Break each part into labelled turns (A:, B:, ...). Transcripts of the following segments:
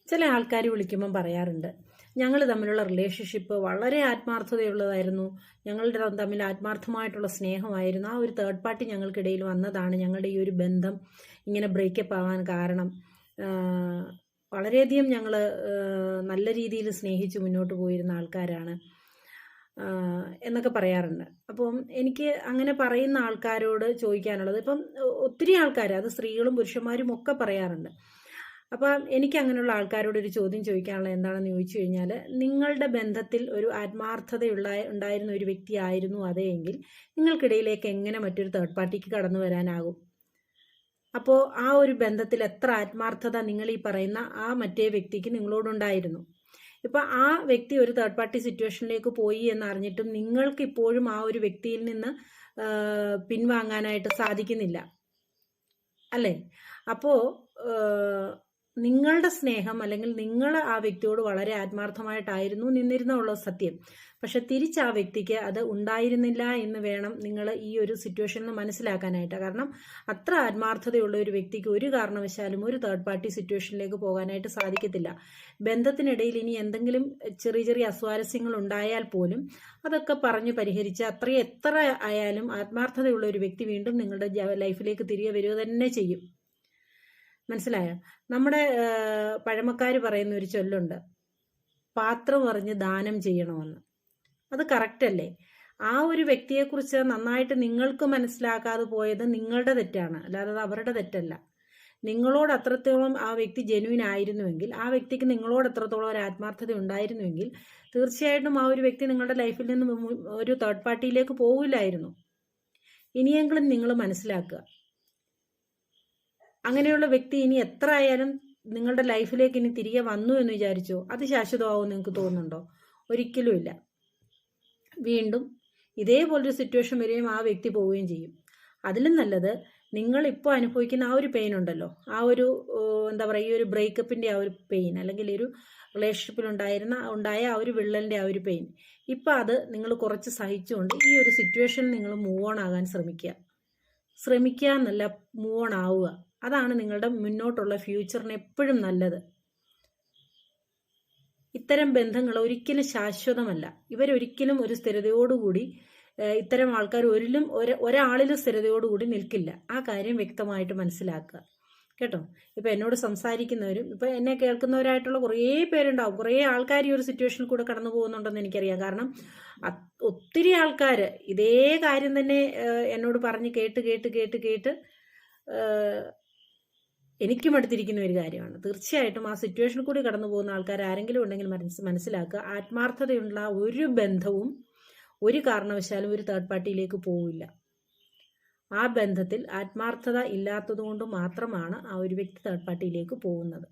A: ചില ആൾക്കാർ വിളിക്കുമ്പം പറയാറുണ്ട്, ഞങ്ങൾ തമ്മിലുള്ള റിലേഷൻഷിപ്പ് വളരെ ആത്മാർത്ഥതയുള്ളതായിരുന്നു, ഞങ്ങളുടെ തമ്മിൽ ആത്മാർത്ഥമായിട്ടുള്ള സ്നേഹമായിരുന്നു, ആ ഒരു തേർഡ് പാർട്ടി ഞങ്ങൾക്കിടയിൽ വന്നതാണ് ഞങ്ങളുടെ ഈ ഒരു ബന്ധം ഇങ്ങനെ ബ്രേക്കപ്പ് ആവാൻ കാരണം. വളരെയധികം ഞങ്ങൾ നല്ല രീതിയിൽ സ്നേഹിച്ച് മുന്നോട്ട് പോയിരുന്ന ആൾക്കാരാണ് എന്നൊക്കെ പറയാറുണ്ട്. അപ്പം എനിക്ക് അങ്ങനെ പറയുന്ന ആൾക്കാരോട് ചോദിക്കാനുള്ളത്, ഇപ്പം ഒത്തിരി ആൾക്കാർ, അത് സ്ത്രീകളും പുരുഷന്മാരും ഒക്കെ പറയാറുണ്ട്. അപ്പം എനിക്ക് അങ്ങനെയുള്ള ആൾക്കാരോട് ഒരു ചോദ്യം ചോദിക്കാനുള്ളത് എന്താണെന്ന് ചോദിച്ചു കഴിഞ്ഞാൽ, നിങ്ങളുടെ ബന്ധത്തിൽ ഒരു ഉണ്ടായിരുന്ന ഒരു വ്യക്തി ആയിരുന്നു അതെങ്കിൽ നിങ്ങൾക്കിടയിലേക്ക് എങ്ങനെ മറ്റൊരു തേർഡ് പാർട്ടിക്ക് കടന്നു വരാനാകും? അപ്പോൾ ആ ഒരു ബന്ധത്തിൽ എത്ര ആത്മാർത്ഥത നിങ്ങൾ ഈ പറയുന്ന ആ മറ്റേ വ്യക്തിക്ക് നിങ്ങളോടുണ്ടായിരുന്നു? ഇപ്പൊ ആ വ്യക്തി ഒരു തേർഡ് പാർട്ടി സിറ്റുവേഷനിലേക്ക് പോയി എന്നറിഞ്ഞിട്ടും നിങ്ങൾക്ക് ഇപ്പോഴും ആ ഒരു വ്യക്തിയിൽ നിന്ന് പിൻവാങ്ങാനായിട്ട് സാധിക്കുന്നില്ല അല്ലേ? അപ്പോ നിങ്ങളുടെ സ്നേഹം അല്ലെങ്കിൽ നിങ്ങൾ ആ വ്യക്തിയോട് വളരെ ആത്മാർത്ഥമായിട്ടായിരുന്നു നിന്നിരുന്നുള്ള സത്യം. പക്ഷെ തിരിച്ച് ആ വ്യക്തിക്ക് അത് ഉണ്ടായിരുന്നില്ല എന്ന് വേണം നിങ്ങൾ ഈ ഒരു സിറ്റുവേഷനിൽ മനസ്സിലാക്കാനായിട്ട്. കാരണം അത്ര ആത്മാർത്ഥതയുള്ള ഒരു വ്യക്തിക്ക് ഒരു കാരണവശാലും ഒരു തേർഡ് പാർട്ടി സിറ്റുവേഷനിലേക്ക് പോകാനായിട്ട് സാധിക്കത്തില്ല. ബന്ധത്തിനിടയിൽ ഇനി എന്തെങ്കിലും ചെറിയ ചെറിയ അസ്വാരസ്യങ്ങൾ ഉണ്ടായാൽ പോലും അതൊക്കെ പറഞ്ഞു പരിഹരിച്ച് എത്ര ആയാലും ആത്മാർത്ഥതയുള്ള ഒരു വ്യക്തി വീണ്ടും നിങ്ങളുടെ ലൈഫിലേക്ക് തിരികെ വരിക തന്നെ ചെയ്യും. മനസ്സിലായോ? നമ്മുടെ പഴമക്കാർ പറയുന്ന ഒരു ചൊല്ലുണ്ട്, പാത്രം അറിഞ്ഞ് ദാനം ചെയ്യണമെന്ന്. അത് കറക്റ്റ് അല്ലേ? ആ ഒരു വ്യക്തിയെക്കുറിച്ച് നന്നായിട്ട് നിങ്ങൾക്ക് മനസ്സിലാക്കാതെ പോയത് നിങ്ങളുടെ തെറ്റാണ്, അല്ലാതെ അവരുടെ തെറ്റല്ല. നിങ്ങളോട് അത്രത്തോളം ആ വ്യക്തി ജെന്യൂൻ ആയിരുന്നുവെങ്കിൽ, ആ വ്യക്തിക്ക് നിങ്ങളോട് എത്രത്തോളം ഒരു ആത്മാർത്ഥത ഉണ്ടായിരുന്നുവെങ്കിൽ തീർച്ചയായിട്ടും ആ ഒരു വ്യക്തി നിങ്ങളുടെ ലൈഫിൽ നിന്ന് ഒരു തേർഡ് പാർട്ടിയിലേക്ക് പോവില്ലായിരുന്നു. ഇനിയെങ്കിലും നിങ്ങൾ മനസ്സിലാക്കുക, അങ്ങനെയുള്ള വ്യക്തി ഇനി എത്ര ആയാലും നിങ്ങളുടെ ലൈഫിലേക്ക് ഇനി തിരികെ വന്നു എന്ന് വിചാരിച്ചോ അത് ശാശ്വതമാവും നിങ്ങൾക്ക് തോന്നുന്നുണ്ടോ? ഒരിക്കലും ഇല്ല. വീണ്ടും ഇതേപോലൊരു സിറ്റുവേഷൻ വരികയും ആ വ്യക്തി പോവുകയും ചെയ്യും. അതിലും നല്ലത് നിങ്ങൾ ഇപ്പോൾ അനുഭവിക്കുന്ന ആ ഒരു പെയിൻ ഉണ്ടല്ലോ, ആ ഒരു എന്താ പറയുക, ഈ ഒരു ബ്രേക്കപ്പിന്റെ ആ ഒരു പെയിൻ, അല്ലെങ്കിൽ ഒരു റിലേഷൻഷിപ്പിൽ ഉണ്ടായ ആ ഒരു വിള്ളലിന്റെ ആ ഒരു പെയിൻ, ഇപ്പം അത് നിങ്ങൾ കുറച്ച് സഹിച്ചുകൊണ്ട് ഈ ഒരു സിറ്റുവേഷനിൽ നിങ്ങൾ മൂവ് ഓൺ ആകാൻ ശ്രമിക്കുക എന്നല്ല, മൂവ് ഓൺ ആവുക. അതാണ് നിങ്ങളുടെ മുന്നോട്ടുള്ള ഫ്യൂച്ചറിന് എപ്പോഴും നല്ലത്. ഇത്തരം ബന്ധങ്ങൾ ഒരിക്കലും ശാശ്വതമല്ല. ഇവരൊരിക്കലും ഒരു സ്ഥിരതയോടുകൂടി, ഇത്തരം ആൾക്കാർ ഒരാളിലും സ്ഥിരതയോടുകൂടി നിൽക്കില്ല. ആ കാര്യം വ്യക്തമായിട്ട് മനസ്സിലാക്കുക കേട്ടോ. ഇപ്പൊ എന്നോട് സംസാരിക്കുന്നവരും ഇപ്പൊ എന്നെ കേൾക്കുന്നവരായിട്ടുള്ള കുറേ പേരുണ്ടാവും, കുറേ ആൾക്കാർ ഈ ഒരു സിറ്റുവേഷനിൽ കൂടെ കടന്നു പോകുന്നുണ്ടെന്ന് എനിക്കറിയാം. കാരണം ഒത്തിരി ആൾക്കാർ ഇതേ കാര്യം തന്നെ എന്നോട് പറഞ്ഞ് കേട്ട് എനിക്കും അടുത്തിരിക്കുന്ന ഒരു കാര്യമാണ്. തീർച്ചയായിട്ടും ആ സിറ്റുവേഷനിൽ കൂടി കടന്നു പോകുന്ന ആൾക്കാർ ആരെങ്കിലും ഉണ്ടെങ്കിൽ മനസ്സിലാക്കുക, ആത്മാർത്ഥതയുള്ള ഒരു ബന്ധവും ഒരു കാരണവശാലും ഒരു തേർഡ് പാർട്ടിയിലേക്ക് പോവില്ല. ആ ബന്ധത്തിൽ ആത്മാർത്ഥത ഇല്ലാത്തത് കൊണ്ട് മാത്രമാണ് ആ ഒരു വ്യക്തി തേർഡ് പാർട്ടിയിലേക്ക് പോകുന്നത്,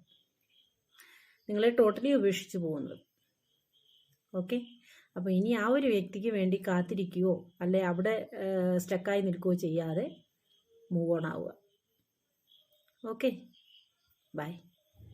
A: നിങ്ങളെ ടോട്ടലി ഉപേക്ഷിച്ച് പോകുന്നത്. ഓക്കെ, അപ്പോൾ ഇനി ആ ഒരു വ്യക്തിക്ക് വേണ്ടി കാത്തിരിക്കുകയോ അല്ലെ അവിടെ സ്റ്റക്കായി നിൽക്കുകയോ ചെയ്യാതെ മൂവ് ഓൺ ആവുക. Okay, bye.